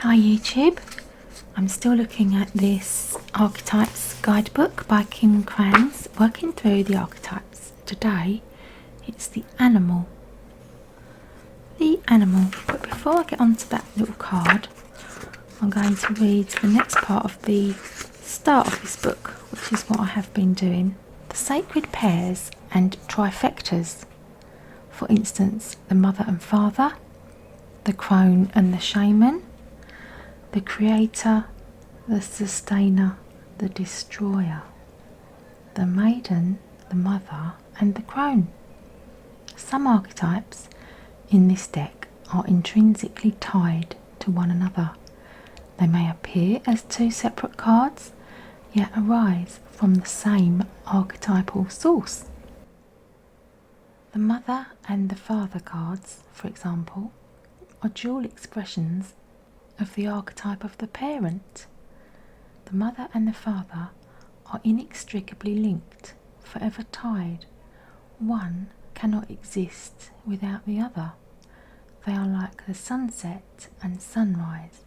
Hi YouTube, I'm still looking at this Archetypes Guidebook by Krans, working through the archetypes. Today it's the animal. But before I get onto that little card, I'm going to read the next part of the start of this book, which is what I have been doing. The sacred pairs and trifectas. For instance, the mother and father, the crone and the shaman, the creator, the sustainer, the destroyer, the maiden, the mother, and the crone. Some archetypes in this deck are intrinsically tied to one another. They may appear as two separate cards, yet arise from the same archetypal source. The mother and the father cards, for example, are dual expressions of the archetype of the parent. The mother and the father are inextricably linked, forever tied. One cannot exist without the other. They are like the sunset and sunrise.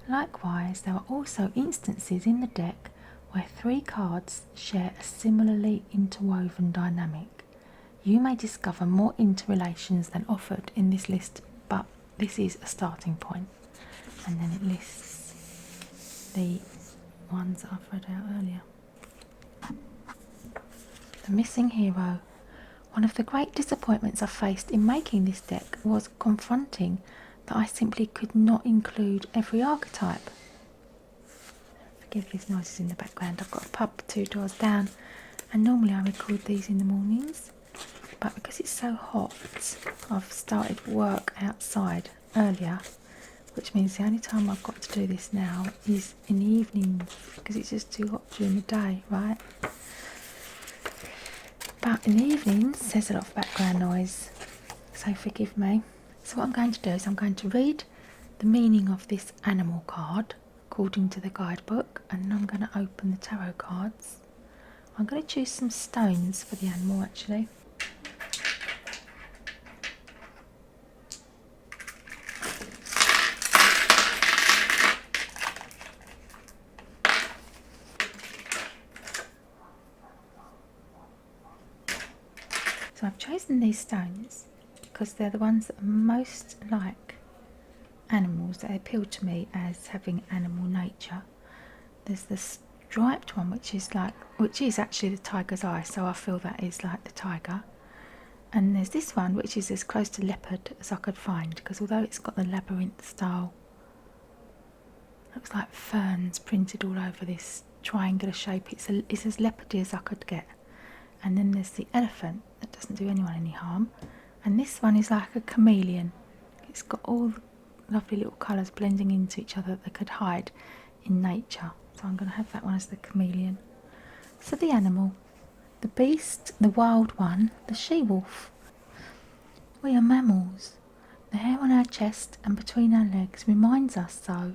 Likewise, there are also instances in the deck where three cards share a similarly interwoven dynamic. You may discover more interrelations than offered in this list, but this is a starting point. And then it lists the ones that I've read out earlier. The missing hero. One of the great disappointments I faced in making this deck was confronting that I simply could not include every archetype. Forgive these noises in the background. I've got a pub 2 doors down, and normally I record these in the mornings, but because it's so hot, I've started work outside earlier, which means the only time I've got to do this now is in the evenings, because it's just too hot during the day, right? But in the evenings there's a lot of background noise, so forgive me. So what I'm going to do is I'm going to read the meaning of this animal card according to the guidebook, and then I'm going to open the tarot cards. I'm going to choose some stones for the animal actually. So I've chosen these stones because they're the ones that are most like animals, that appeal to me as having animal nature. There's the striped one, which is actually the tiger's eye, so I feel that is like the tiger. And there's this one, which is as close to leopard as I could find, because although it's got the labyrinth style, looks like ferns printed all over this triangular shape. It's as leopardy as I could get. And then there's the elephant that doesn't do anyone any harm, and this one is like a chameleon. It's got all the lovely little colours blending into each other that they could hide in nature, so I'm going to have that one as the chameleon. So the animal, the beast, the wild one, the she-wolf. We are mammals. The hair on our chest and between our legs reminds us so.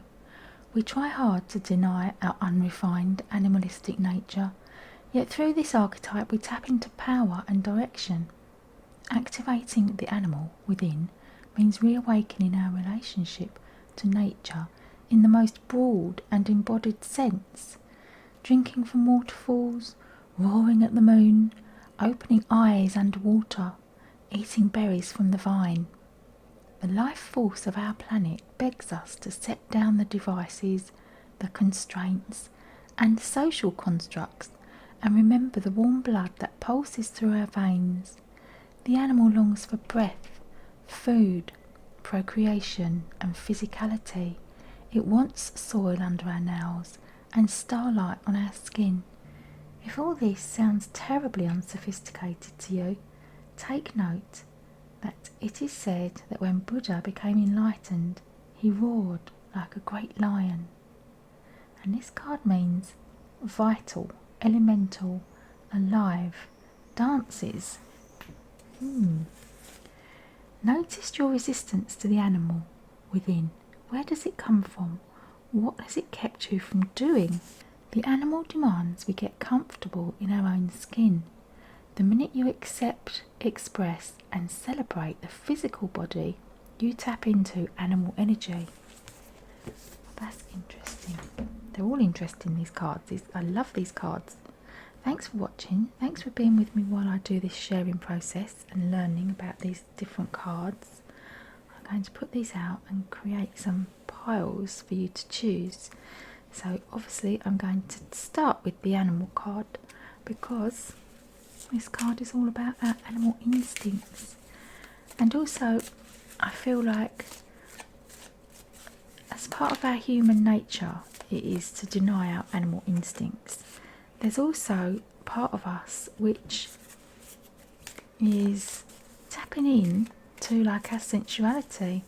We try hard to deny our unrefined animalistic nature, yet through this archetype we tap into power and direction. Activating the animal within means reawakening our relationship to nature in the most broad and embodied sense. Drinking from waterfalls, roaring at the moon, opening eyes underwater, eating berries from the vine. The life force of our planet begs us to set down the devices, the constraints, and the social constructs, and remember the warm blood that pulses through our veins. The animal longs for breath, food, procreation, and physicality. It wants soil under our nails and starlight on our skin. If all this sounds terribly unsophisticated to you, take note that it is said that when Buddha became enlightened, he roared like a great lion. And this card means vital, elemental, alive, dances. Notice your resistance to the animal within. Where does it come from? What has it kept you from doing? The animal demands we get comfortable in our own skin. The minute you accept, express, and celebrate the physical body, you tap into animal energy. That's interesting. They're all interesting, these cards. I love these cards. Thanks for watching. Thanks for being with me while I do this sharing process and learning about these different cards. I'm going to put these out and create some piles for you to choose. So obviously I'm going to start with the animal card, because this card is all about our animal instincts. And also I feel like as part of our human nature it is to deny our animal instincts. There's also part of us which is tapping in to like our sensuality,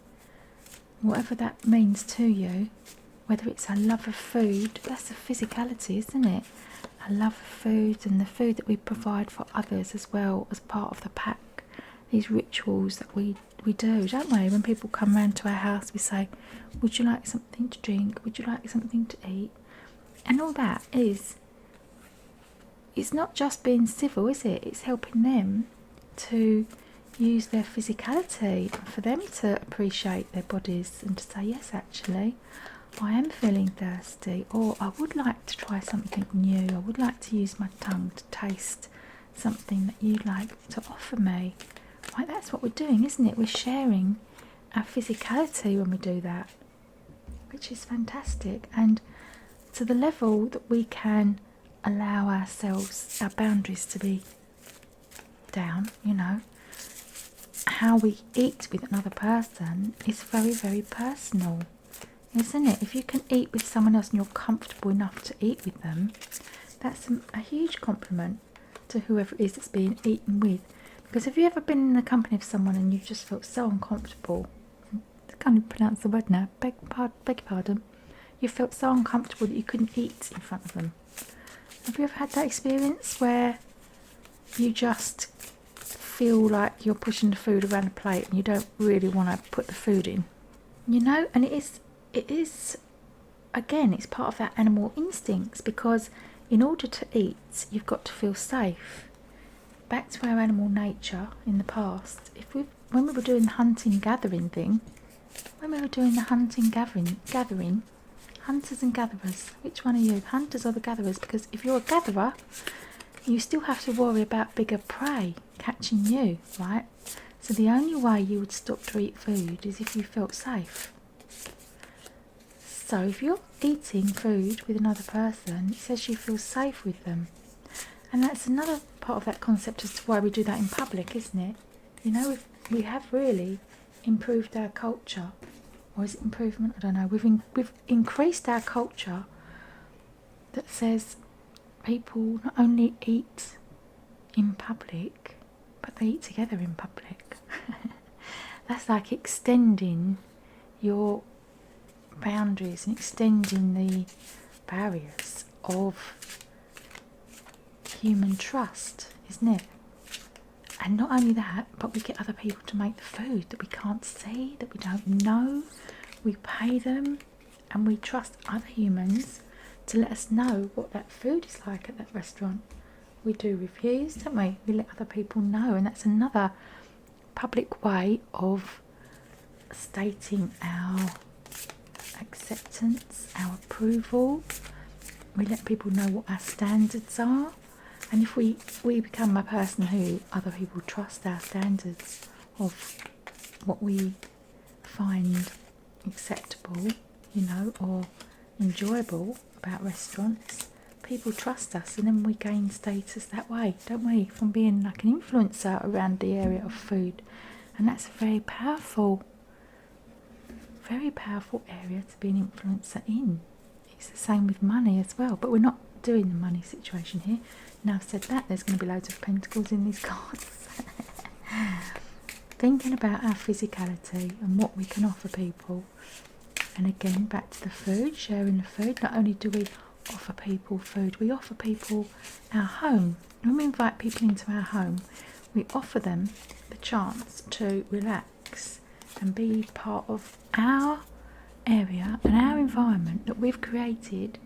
whatever that means to you, whether it's a love of food. That's a physicality, isn't it? A love of food, and the food that we provide for others as well as part of the pack. These rituals that we do, don't we? When people come round to our house, we say, would you like something to drink? Would you like something to eat? And all that is, it's not just being civil, is it? It's helping them to use their physicality, for them to appreciate their bodies and to say, yes, actually, I am feeling thirsty, or I would like to try something new. I would like to use my tongue to taste something that you'd like to offer me. Right, that's what we're doing, isn't it? We're sharing our physicality when we do that, which is fantastic. And to the level that we can allow ourselves, our boundaries to be down, you know, how we eat with another person is very, very personal, isn't it? If you can eat with someone else and you're comfortable enough to eat with them, that's a huge compliment to whoever it is that's being eaten with. Because have you ever been in the company of someone and you just felt so uncomfortable? I can't even pronounce the word now, beg your pardon. You felt so uncomfortable that you couldn't eat in front of them. Have you ever had that experience where you just feel like you're pushing the food around the plate and you don't really want to put the food in? You know, and it is again, it's part of that animal instincts, because in order to eat, you've got to feel safe. Back to our animal nature in the past, when we were doing the hunting gathering thing, hunters and gatherers, which one are you, hunters or the gatherers? Because if you're a gatherer, you still have to worry about bigger prey catching you, right? So the only way you would stop to eat food is if you felt safe. So if you're eating food with another person, it says you feel safe with them. And that's another part of that concept as to why we do that in public, isn't it? You know, we have really improved our culture. Or is it improvement? I don't know. We've increased our culture that says people not only eat in public, but they eat together in public. That's like extending your boundaries and extending the barriers of human trust, isn't it? And not only that, but we get other people to make the food that we can't see, that we don't know. We pay them and we trust other humans to let us know what that food is like at that restaurant. We do reviews, don't we? We let other people know, and that's another public way of stating our acceptance, our approval. We let people know what our standards are. And if we become a person who other people trust our standards of what we find acceptable, you know, or enjoyable about restaurants, people trust us, and then we gain status that way, don't we? From being like an influencer around the area of food. And that's a very powerful area to be an influencer in. It's the same with money as well, but we're not doing the money situation here. Now I've said that, there's going to be loads of pentacles in these cards. Thinking about our physicality and what we can offer people. And again, back to the food, sharing the food. Not only do we offer people food, we offer people our home. When we invite people into our home, we offer them the chance to relax and be part of our area and our environment that we've created.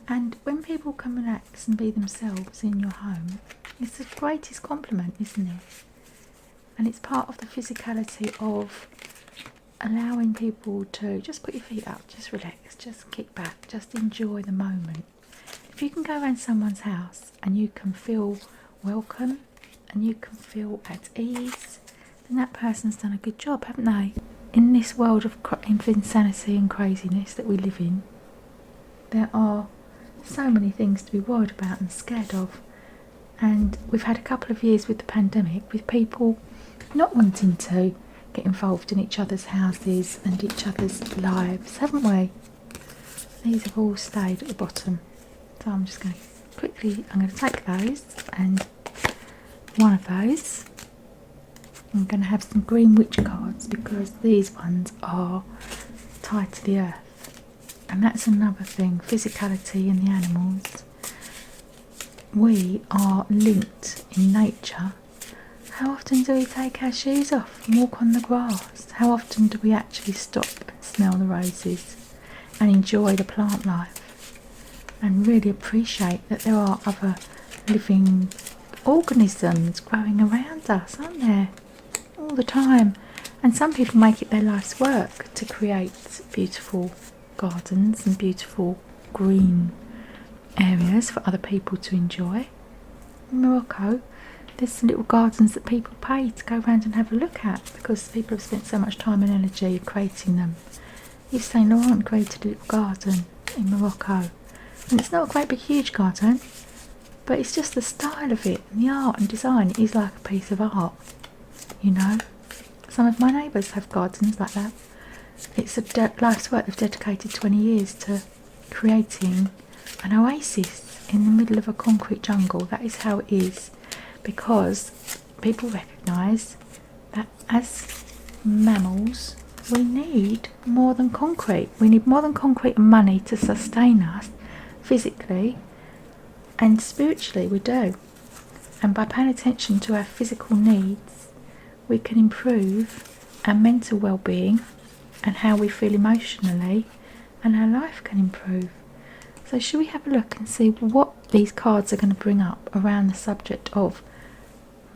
And when people can relax and be themselves in your home, it's the greatest compliment, isn't it? And it's part of the physicality of allowing people to just put your feet up, just relax, just kick back, just enjoy the moment. If you can go around someone's house and you can feel welcome and you can feel at ease, then that person's done a good job, haven't they? In this world of insanity and craziness that we live in, there are so many things to be worried about and scared of. And we've had a couple of years with the pandemic with people not wanting to get involved in each other's houses and each other's lives, haven't we? These have all stayed at the bottom. So I'm just going to quickly, I'm going to take those, and one of those, I'm going to have some green witch cards because these ones are tied to the earth. And that's another thing, physicality in the animals. We are linked in nature. How often do we take our shoes off and walk on the grass? How often do we actually stop and smell the roses and enjoy the plant life and really appreciate that there are other living organisms growing around us, aren't there? All the time. And some people make it their life's work to create beautiful gardens and beautiful green areas for other people to enjoy. In Morocco, there's little gardens that people pay to go around and have a look at because people have spent so much time and energy creating them. Yves Saint Laurent created a little garden in Morocco, and it's not a great big huge garden, but it's just the style of it and the art and design. It is like a piece of art, you know. Some of my neighbours have gardens like that. It's a life's work. They've dedicated 20 years to creating an oasis in the middle of a concrete jungle. That is how it is, because people recognise that as mammals we need more than concrete. We need more than concrete and money to sustain us physically and spiritually. We do. And by paying attention to our physical needs, we can improve our mental well-being and how we feel emotionally, and our life can improve. So should we have a look and see what these cards are going to bring up around the subject of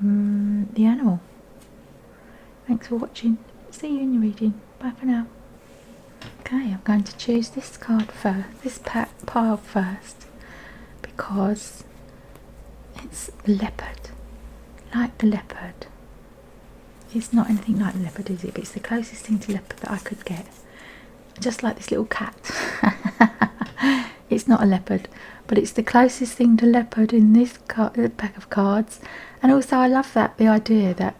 the animal? Thanks for watching. See you in your reading. Bye for now. Okay, I'm going to choose this card first, this pile first, because it's the leopard. Like the leopard. It's not anything like the leopard, is it? But it's the closest thing to leopard that I could get. Just like this little cat. It's not a leopard, but it's the closest thing to leopard in this pack of cards. And also I love the idea that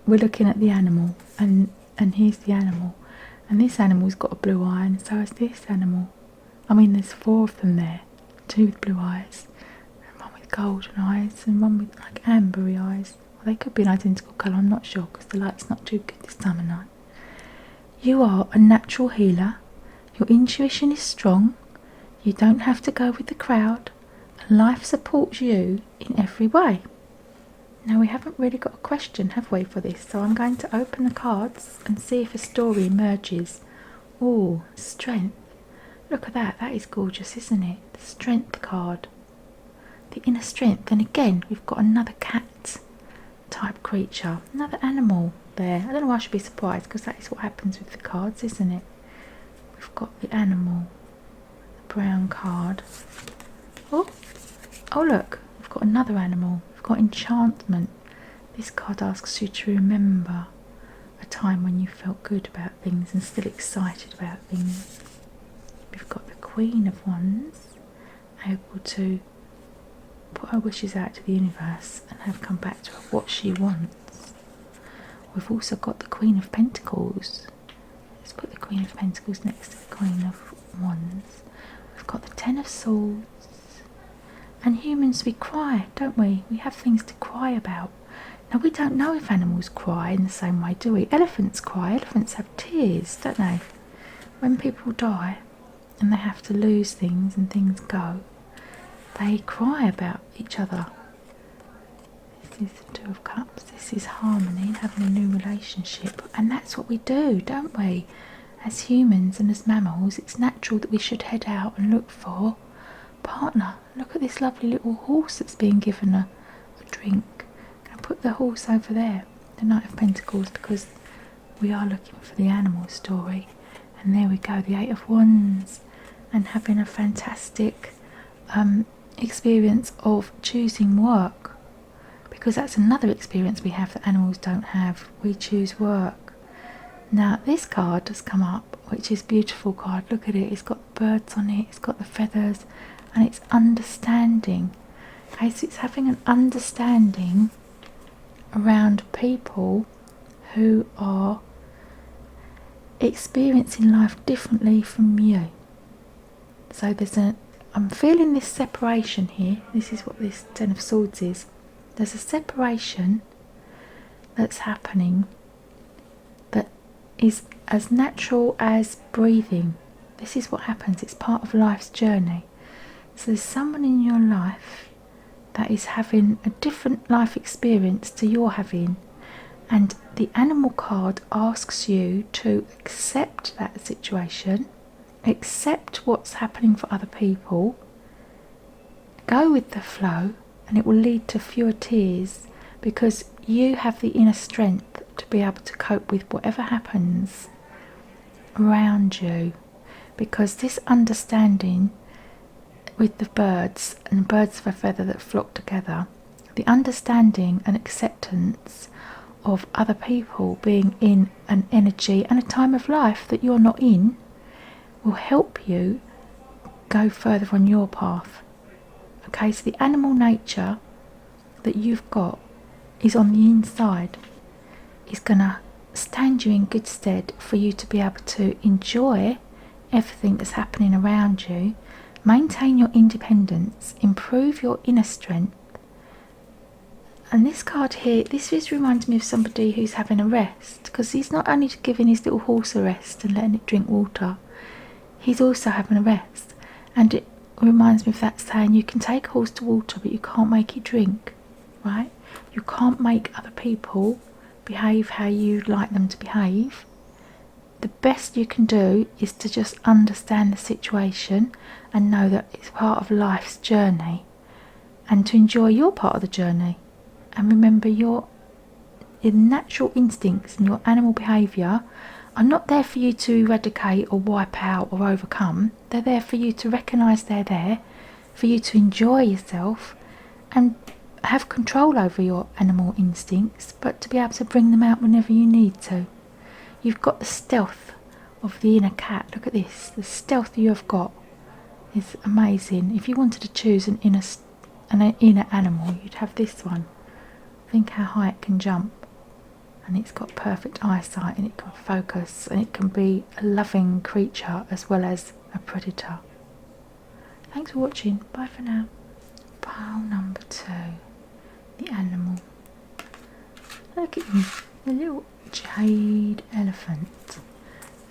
we're looking at the animal, and here's the animal, and this animal's got a blue eye, and so has this animal. I mean, there's 4 of them there, 2 with blue eyes, and 1 with golden eyes, and 1 with like ambery eyes. Well, they could be an identical colour, I'm not sure, because the light's not too good this time of night. You are a natural healer. Your intuition is strong. You don't have to go with the crowd, and life supports you in every way. Now, we haven't really got a question, have we, for this? So I'm going to open the cards and see if a story emerges. Oh, strength. Look at that. That is gorgeous, isn't it? The strength card. The inner strength. And again, we've got another cat type creature. Another animal there. I don't know why I should be surprised, because that is what happens with the cards, isn't it? We've got the animal. The brown card. Oh look. We've got another animal. Got enchantment. This card asks you to remember a time when you felt good about things and still excited about things. We've got the Queen of Wands, able to put her wishes out to the universe and have come back to her what she wants. We've also got the Queen of Pentacles. Let's put the Queen of Pentacles next to the Queen of Wands. We've got the Ten of Swords. And humans, we cry, don't we? We have things to cry about. Now, we don't know if animals cry in the same way, do we? Elephants cry. Elephants have tears, don't they? When people die and they have to lose things and things go, they cry about each other. This is the Two of Cups. This is harmony and having a new relationship. And that's what we do, don't we? As humans and as mammals, it's natural that we should head out and look for partner. Look at this lovely little horse that's being given a drink. I'm going to put the horse over there, the Knight of Pentacles, because we are looking for the animal story. And there we go, the Eight of Wands, and having a fantastic experience of choosing work, because that's another experience we have that animals don't have. We choose work. Now this card has come up, which is a beautiful card. Look at it, it's got birds on it, it's got the feathers, and it's understanding. Okay, so it's having an understanding around people who are experiencing life differently from you. So I'm feeling this separation here. This is what this Ten of Swords is. There's a separation that's happening that is as natural as breathing. This is what happens. It's part of life's journey. So there's someone in your life that is having a different life experience to you're having, and the animal card asks you to accept that situation, accept what's happening for other people, go with the flow, and it will lead to fewer tears, because you have the inner strength to be able to cope with whatever happens around you. Because this understanding with the birds and birds of a feather that flock together, the understanding and acceptance of other people being in an energy and a time of life that you're not in, will help you go further on your path. Okay, so the animal nature that you've got is on the inside. It's going to stand you in good stead for you to be able to enjoy everything that's happening around you, maintain your independence, improve your inner strength. And this card here, this just reminds me of somebody who's having a rest, because he's not only giving his little horse a rest and letting it drink water, he's also having a rest. And it reminds me of that saying, you can take a horse to water but you can't make it drink, right? You can't make other people behave how you'd like them to behave. The best you can do is to just understand the situation and know that it's part of life's journey, and to enjoy your part of the journey. And remember, your natural instincts and your animal behaviour are not there for you to eradicate or wipe out or overcome. They're there for you to recognise they're there, for you to enjoy yourself and have control over your animal instincts, but to be able to bring them out whenever you need to. You've got the stealth of the inner cat. Look at this. The stealth you have got is amazing. If you wanted to choose an inner animal, you'd have this one. Think how high it can jump, and it's got perfect eyesight, and it can focus, and it can be a loving creature as well as a predator. Thanks for watching. Bye for now. Pile number 2, the animal. Look at him, the little Jade elephant.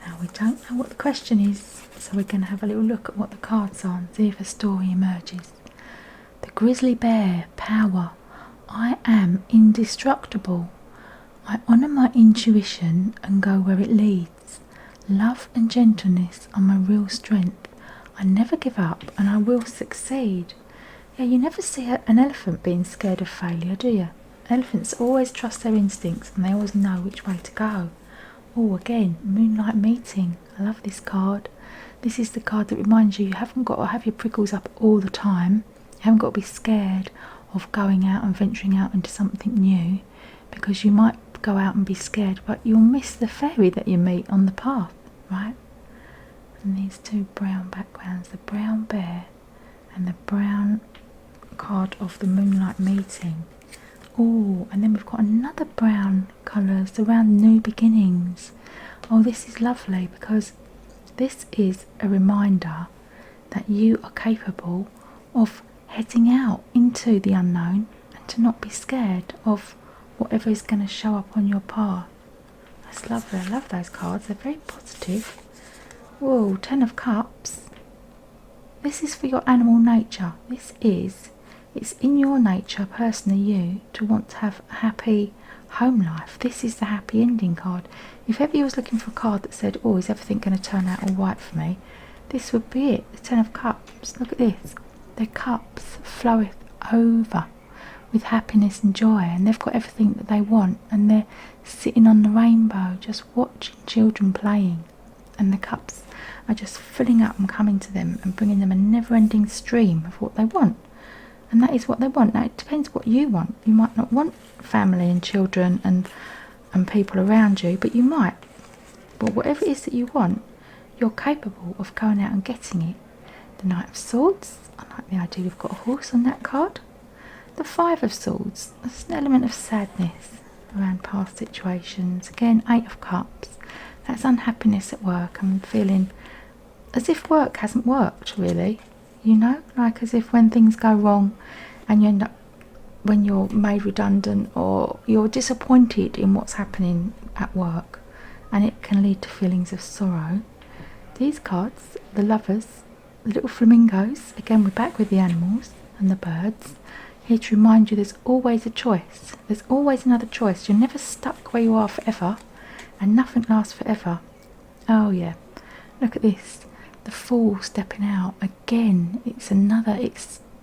Now we don't know what the question is, so we're going to have a little look at what the cards are and see if a story emerges. The grizzly bear, power. I am indestructible. I honour my intuition and go where it leads. Love and gentleness are my real strength. I never give up and I will succeed. Yeah, you never see an elephant being scared of failure, do you? Elephants always trust their instincts and they always know which way to go. Oh, again, moonlight meeting. I love this card. This is the card that reminds you haven't got to have your prickles up all the time. You haven't got to be scared of going out and venturing out into something new, because you might go out and be scared, but you'll miss the fairy that you meet on the path, right? And these two brown backgrounds, the brown bear and the brown card of the moonlight meeting. Oh, and then we've got another brown colours around new beginnings. Oh, this is lovely, because this is a reminder that you are capable of heading out into the unknown and to not be scared of whatever is going to show up on your path. That's lovely. I love those cards. They're very positive. Whoa, 10 of Cups. This is for your animal nature. It's in your nature, personally you, to want to have a happy home life. This is the happy ending card. If ever you was looking for a card that said, oh, is everything going to turn out all right for me? This would be it. The 10 of Cups. Look at this. The cups floweth over with happiness and joy, and they've got everything that they want, and they're sitting on the rainbow just watching children playing, and the cups are just filling up and coming to them and bringing them a never-ending stream of what they want. And that is what they want. Now, it depends what you want. You might not want family and children and people around you, but you might. But whatever it is that you want, you're capable of going out and getting it. The Knight of Swords, I like the idea we've got a horse on that card. The Five of Swords, there's an element of sadness around past situations. Again, Eight of Cups, that's unhappiness at work and feeling as if work hasn't worked really, you know, like as if when things go wrong and you end up, when you're made redundant or you're disappointed in what's happening at work, and it can lead to feelings of sorrow. These cards, the Lovers, the little flamingos, again we're back with the animals and the birds, here to remind you there's always a choice, there's always another choice, you're never stuck where you are forever, and nothing lasts forever. Oh yeah, look at this, the Fool stepping out, again it's another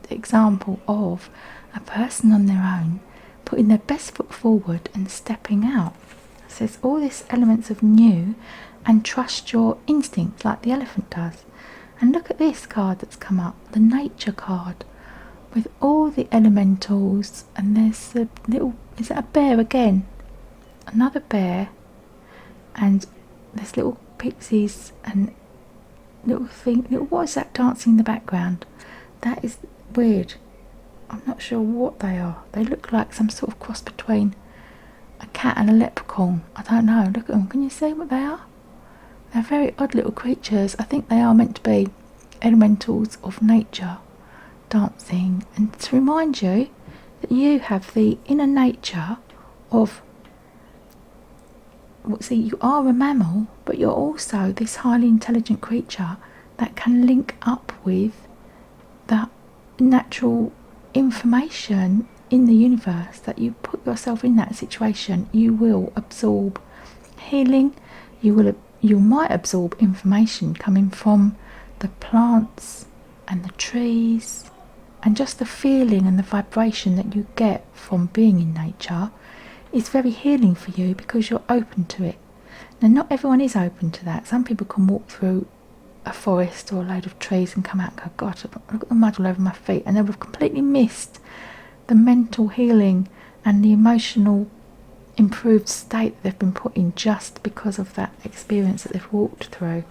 example of a person on their own putting their best foot forward and stepping out. So there's all these elements of new, and trust your instincts like the elephant does. And look at this card that's come up, the Nature card, with all the elementals, and there's a little, is it a bear again? Another bear, and there's little pixies and little thing, what is that dancing in the background? That is weird. I'm not sure what they are. They look like some sort of cross between a cat and a leprechaun. I don't know. Look at them. Can you see what they are? They're very odd little creatures. I think they are meant to be elementals of nature dancing, and to remind you that you have the inner nature of, see, you are a mammal, but you're also this highly intelligent creature that can link up with the natural information in the universe. That you put yourself in that situation, you will absorb healing, you might absorb information coming from the plants and the trees, and just the feeling and the vibration that you get from being in nature is very healing for you because you're open to it. Now, not everyone is open to that. Some people can walk through a forest or a load of trees and come out and go, God, look at the mud all over my feet, and they would have completely missed the mental healing and the emotional improved state that they've been put in just because of that experience that they've walked through.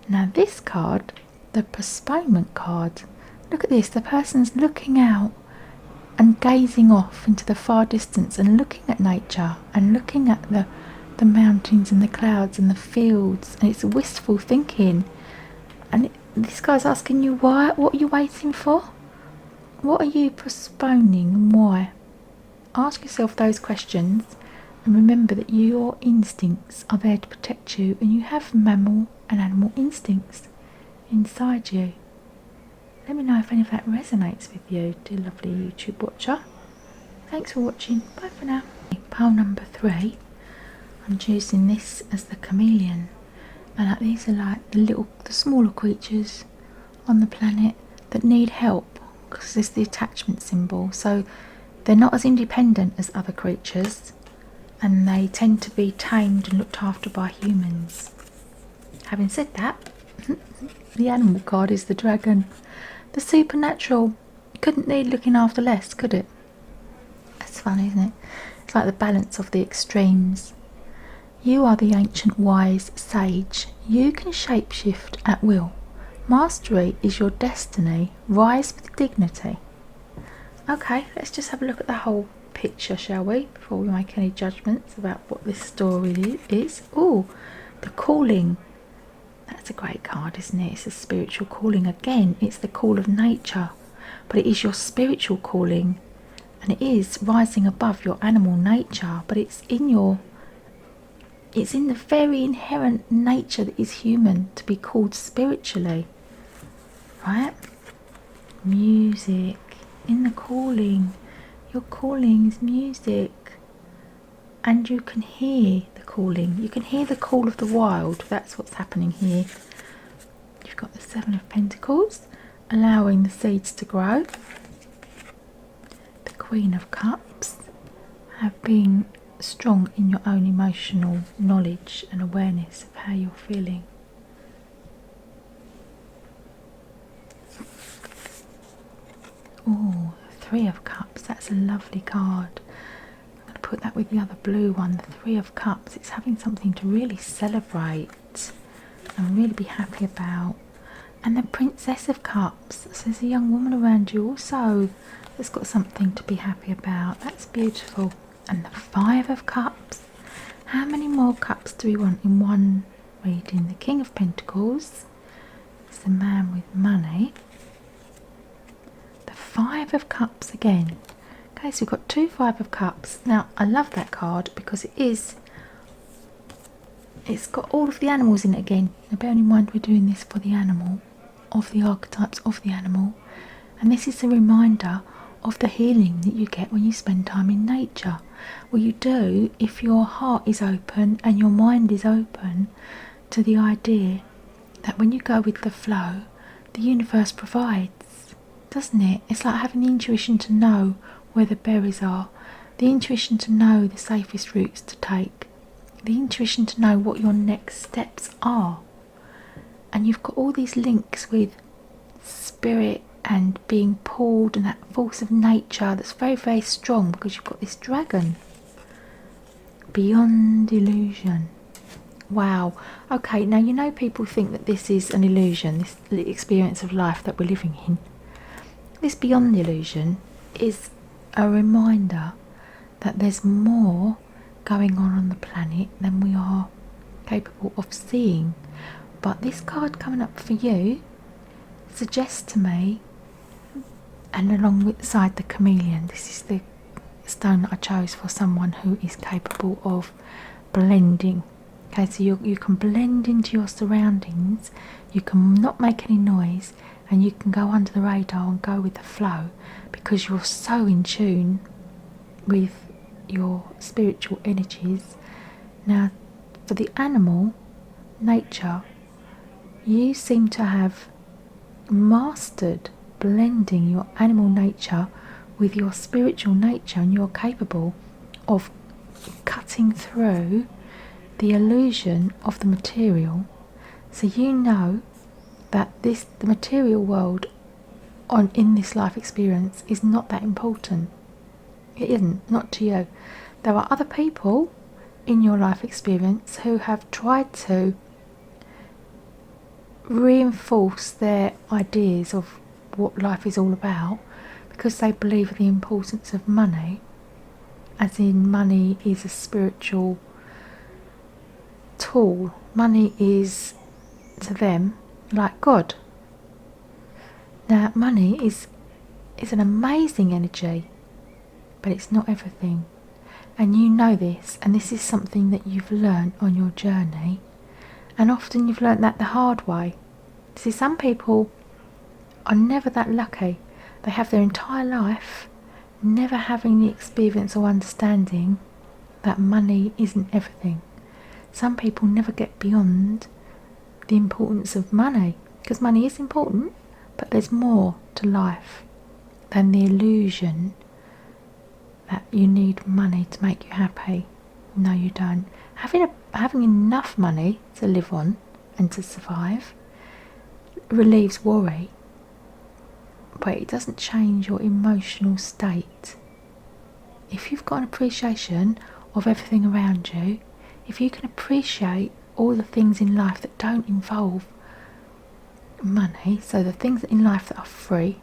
Now this card, the postponement card, look at this, the person's looking out and gazing off into the far distance and looking at nature and looking at the mountains and the clouds and the fields, and it's wistful thinking, and this guy's asking you why, what are you waiting for? What are you postponing and why? Ask yourself those questions and remember that your instincts are there to protect you, and you have mammal and animal instincts inside you. Let me know if any of that resonates with you, dear lovely YouTube watcher. Thanks for watching. Bye for now. Pile number 3. I'm choosing this as the Chameleon, and these are like the smaller creatures on the planet that need help, because it's the attachment symbol. So they're not as independent as other creatures, and they tend to be tamed and looked after by humans. Having said that, the animal card is the dragon. The supernatural couldn't need looking after less, could it? That's fun, isn't it? It's like the balance of the extremes. You are the ancient wise sage. You can shapeshift at will. Mastery is your destiny. Rise with dignity. Okay, let's just have a look at the whole picture, shall we, before we make any judgments about what this story is. Oh, the calling. That's a great card, isn't it? It's a spiritual calling. Again, it's the call of nature, but it is your spiritual calling, and it is rising above your animal nature, but it's in the very inherent nature that is human to be called spiritually, right? Music in the calling. Your calling is music, and you can hear the calling. You can hear the call of the wild. That's what's happening here. You've got the 7 of Pentacles, allowing the seeds to grow. The Queen of Cups, have been strong in your own emotional knowledge and awareness of how you're feeling. Oh, Three of Cups, that's a lovely card. I'm going to put that with the other blue one, the Three of Cups. It's having something to really celebrate and really be happy about. And the Princess of Cups, so there's a young woman around you also that's got something to be happy about. That's beautiful. And the Five of Cups. How many more cups do we want in one reading? The King of Pentacles is the man with money. The Five of Cups again. Okay, so we've got two Five of Cups. Now, I love that card because it's got all of the animals in it again. Now, bearing in mind we're doing this for the animal, of the archetypes of the animal. And this is a reminder of the healing that you get when you spend time in nature. Well, you do if your heart is open and your mind is open to the idea that when you go with the flow, the universe provides, doesn't it? It's like having the intuition to know where the berries are, the intuition to know the safest routes to take, the intuition to know what your next steps are. And you've got all these links with spirit and being pulled and that force of nature that's very, very strong because you've got this dragon. Beyond illusion. Wow. Okay, now you know people think that this is an illusion, this experience of life that we're living in. This beyond illusion is a reminder that there's more going on the planet than we are capable of seeing. But this card coming up for you suggests to me, and alongside the Chameleon, this is the stone that I chose for someone who is capable of blending. Okay, so you can blend into your surroundings, you can not make any noise, and you can go under the radar and go with the flow because you're so in tune with your spiritual energies. Now, for the animal, nature, you seem to have mastered blending your animal nature with your spiritual nature, and you're capable of cutting through the illusion of the material. So you know that the material world in this life experience is not that important. It isn't, not to you. There are other people in your life experience who have tried to reinforce their ideas of what life is all about because they believe in the importance of money, as in money is a spiritual tool. Money is to them like God. Now, money is an amazing energy, but it's not everything. And you know this, and this is something that you've learned on your journey, and often you've learned that the hard way. See, some people are never that lucky. They have their entire life never having the experience or understanding that money isn't everything. Some people never get beyond the importance of money, because money is important, but there's more to life than the illusion that you need money to make you happy. No, you don't. Having enough money to live on and to survive relieves worry, but it doesn't change your emotional state. If you've got an appreciation of everything around you, if you can appreciate all the things in life that don't involve money, so the things in life that are free.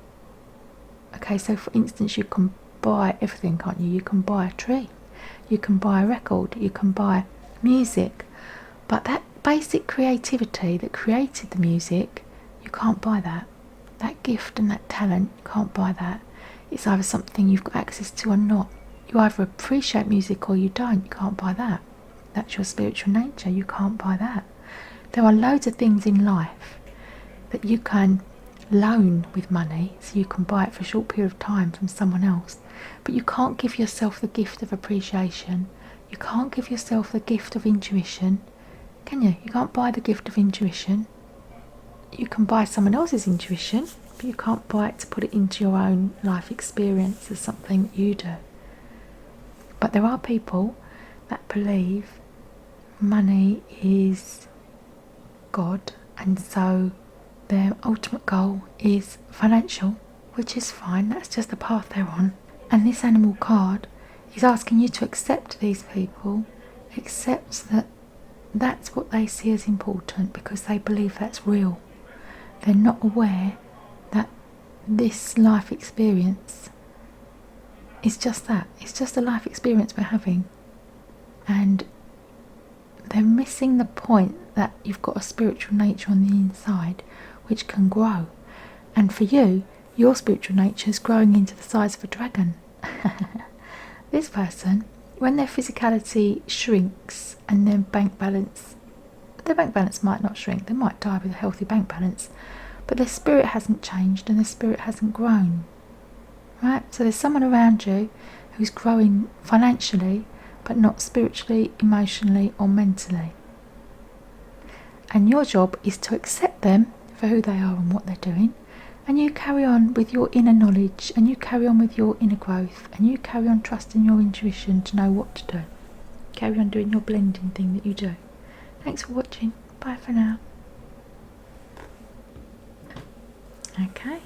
Okay, so for instance, you can buy everything, can't you? You can buy a tree, you can buy a record, you can buy music, but that basic creativity that created the music, you can't buy that. That gift and that talent, you can't buy that. It's either something you've got access to or not. You either appreciate music or you don't. You can't buy that. That's your spiritual nature. You can't buy that. There are loads of things in life that you can loan with money, so you can buy it for a short period of time from someone else, but you can't give yourself the gift of appreciation. You can't give yourself the gift of intuition, can you? You can't buy the gift of intuition. You can buy someone else's intuition, but but you can't buy it to put it into your own life experience as something that you do. But there are people that believe money is God, and so their ultimate goal is financial, which is fine, that's just the path they're on. And this animal card is asking you to accept these people, accept that that's what they see as important because they believe that's real. They're not aware that this life experience is just that. It's just a life experience we're having. And they're missing the point that you've got a spiritual nature on the inside which can grow. And for you, your spiritual nature is growing into the size of a dragon. This person, when their physicality shrinks and their bank balance might not shrink, they might die with a healthy bank balance, but their spirit hasn't changed and their spirit hasn't grown. Right? So there's someone around you who's growing financially, but not spiritually, emotionally or mentally. And your job is to accept them for who they are and what they're doing, and you carry on with your inner knowledge, and you carry on with your inner growth, and you carry on trusting your intuition to know what to do. Carry on doing your blending thing that you do. Thanks for watching. Bye for now. Okay,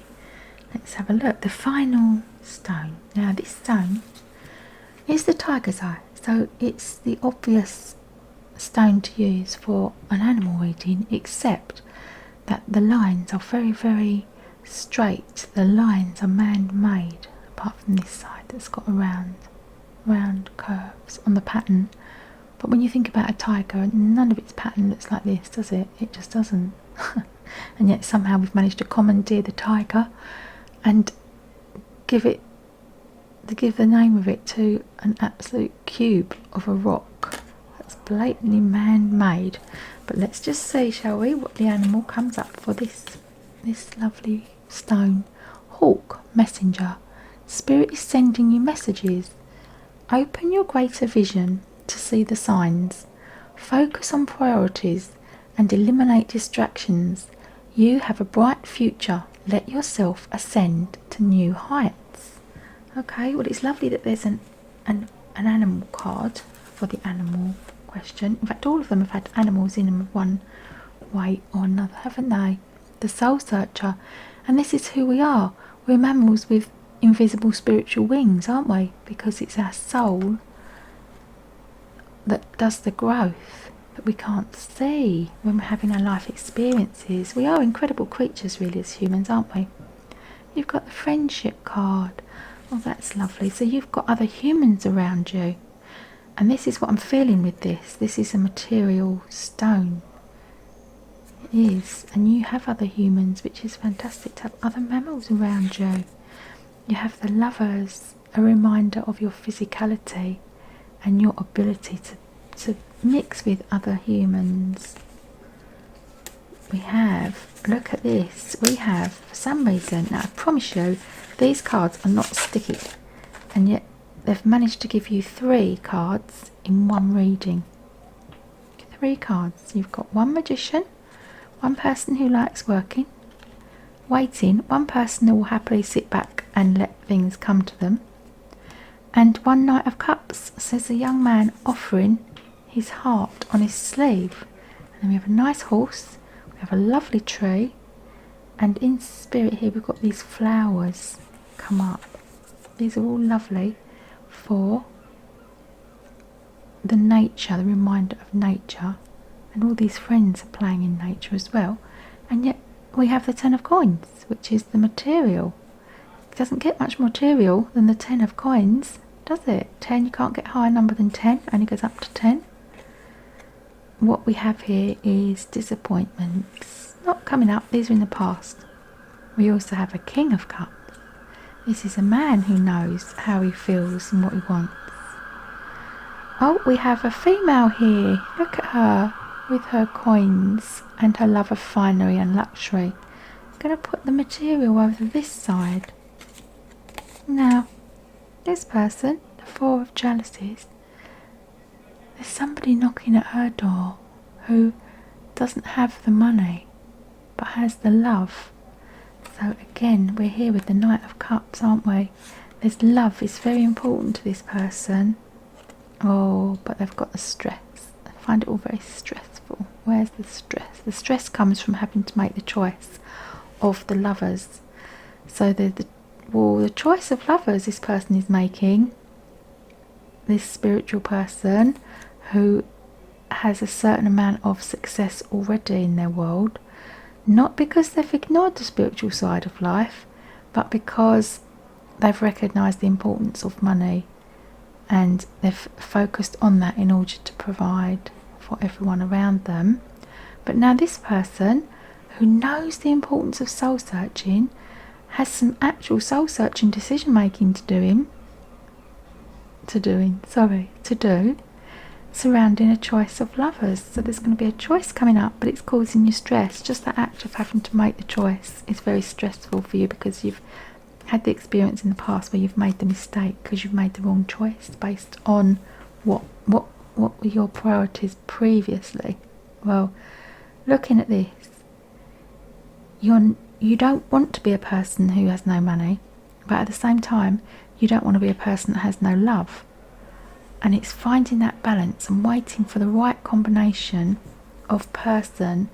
let's have a look. The final stone. Now this stone is the tiger's eye. So it's the obvious stone to use for an animal reading, except that the lines are very, very straight. The lines are man-made, apart from this side that's got a round curves on the pattern. But when you think about a tiger, none of its pattern looks like this, does it? It just doesn't. And yet somehow we've managed to commandeer the tiger and give the name of it to an absolute cube of a rock that's blatantly man-made. But let's just see, shall we, what the animal comes up for this lovely stone. Hawk, messenger. Spirit is sending you messages. Open your greater vision to see the signs. Focus on priorities and eliminate distractions. You have a bright future. Let yourself ascend to new heights. Okay, well, it's lovely that there's an animal card for the animal question. In fact, all of them have had animals in them one way or another, haven't they? The soul searcher. And this is who we are. We're mammals with invisible spiritual wings, aren't we? Because it's our soul that does the growth that we can't see when we're having our life experiences. We are incredible creatures really as humans, aren't we? You've got the friendship card. Oh, that's lovely. So you've got other humans around you. And this is what I'm feeling with this. This is a material stone. It is. And you have other humans, which is fantastic to have other mammals around you. You have the lovers, a reminder of your physicality and your ability to mix with other humans. We have, look at this, we have, for some reason, now I promise you, these cards are not sticky, and yet they've managed to give you 3 cards in one reading. 3 cards. You've got one magician, one person who likes working, waiting, one person who will happily sit back and let things come to them, and one Knight of Cups. Says a young man offering his heart on his sleeve. And then we have a nice horse, we have a lovely tree, and in spirit here we've got these flowers come up. These are all lovely for the nature, the reminder of nature, and all these friends are playing in nature as well. And yet we have the 10 of coins, which is the material. It doesn't get much material than the 10 of coins, does it? 10, you can't get a higher number than 10, only goes up to 10. What we have here is disappointments, not coming up, these are in the past. We also have a King of Cups. This is a man who knows how he feels and what he wants. Oh, we have a female here. Look at her with her coins and her love of finery and luxury. I'm going to put the material over this side. Now, this person, the 4 of Chalices, there's somebody knocking at her door who doesn't have the money but has the love. So again, we're here with the Knight of Cups, aren't we? There's love is very important to this person. Oh, but they've got the stress. I find it all very stressful. Where's the stress? The stress comes from having to make the choice of the lovers. So the choice of lovers this person is making, this spiritual person who has a certain amount of success already in their world, not because they've ignored the spiritual side of life, but because they've recognised the importance of money and they've focused on that in order to provide for everyone around them. But now this person who knows the importance of soul searching has some actual soul searching decision making to do surrounding a choice of lovers. So there's going to be a choice coming up, but it's causing you stress. Just the act of having to make the choice is very stressful for you, because you've had the experience in the past where you've made the mistake because you've made the wrong choice based on what were your priorities previously. Well, looking at this, you don't want to be a person who has no money, but at the same time you don't want to be a person that has no love. And it's finding that balance and waiting for the right combination of person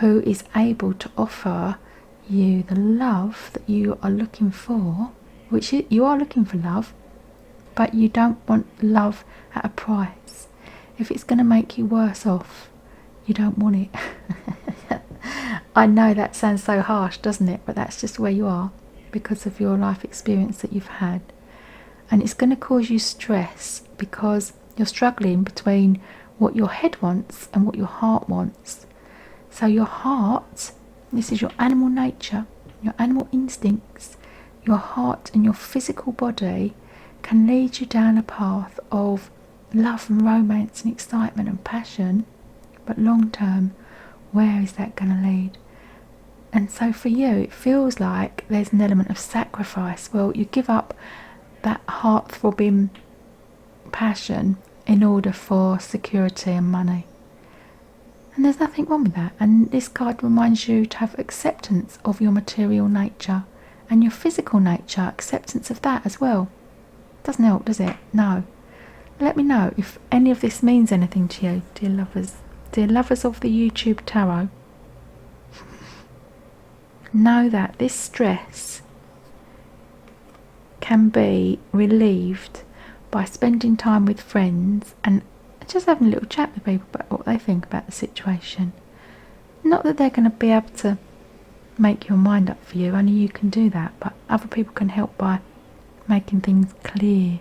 who is able to offer you the love that you are looking for, which you are looking for love, but you don't want love at a price. If it's going to make you worse off, you don't want it. I know that sounds so harsh, doesn't it? But that's just where you are because of your life experience that you've had. And it's going to cause you stress because you're struggling between what your head wants and what your heart wants. So your heart, this is your animal nature, your animal instincts, your heart and your physical body can lead you down a path of love and romance and excitement and passion. But long term, where is that going to lead? And so for you, it feels like there's an element of sacrifice. Well, you give up that heart-throbbing passion in order for security and money. And there's nothing wrong with that. And this card reminds you to have acceptance of your material nature and your physical nature, acceptance of that as well. Doesn't help, does it? No. Let me know if any of this means anything to you, dear lovers. Dear lovers of the YouTube Tarot. Know that this stress can be relieved by spending time with friends and just having a little chat with people about what they think about the situation. Not that they're going to be able to make your mind up for you, only you can do that, but other people can help by making things clear,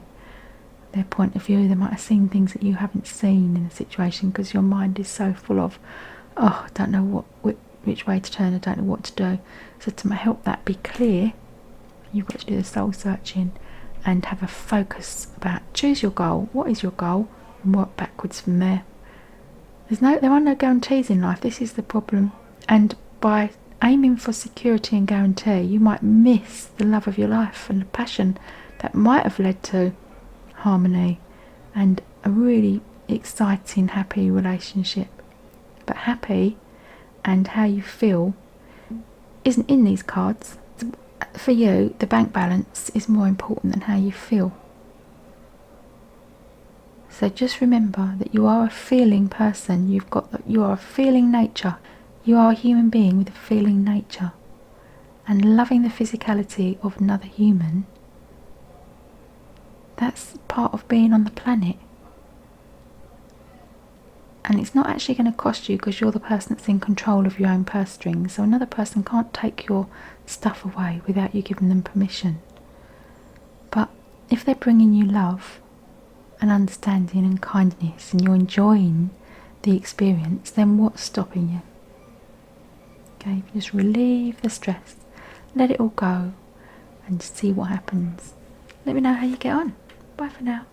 their point of view. They might have seen things that you haven't seen in the situation because your mind is so full of, oh, I don't know which way to turn, I don't know what to do. So to help that be clear, you've got to do the soul searching and have a focus about choose your goal. What is your goal? And work backwards from there. There are no guarantees in life. This is the problem. And by aiming for security and guarantee, you might miss the love of your life and the passion that might have led to harmony and a really exciting, happy relationship. But happy and how you feel isn't in these cards. For you, the bank balance is more important than how you feel. So just remember that you are a feeling person. You are a feeling nature. You are a human being with a feeling nature. And loving the physicality of another human, that's part of being on the planet. And it's not actually going to cost you because you're the person that's in control of your own purse strings. So another person can't take your stuff away without you giving them permission. But if they're bringing you love and understanding and kindness and you're enjoying the experience, then what's stopping you? Okay, just relieve the stress, let it all go and see what happens. Let me know how you get on. Bye for now.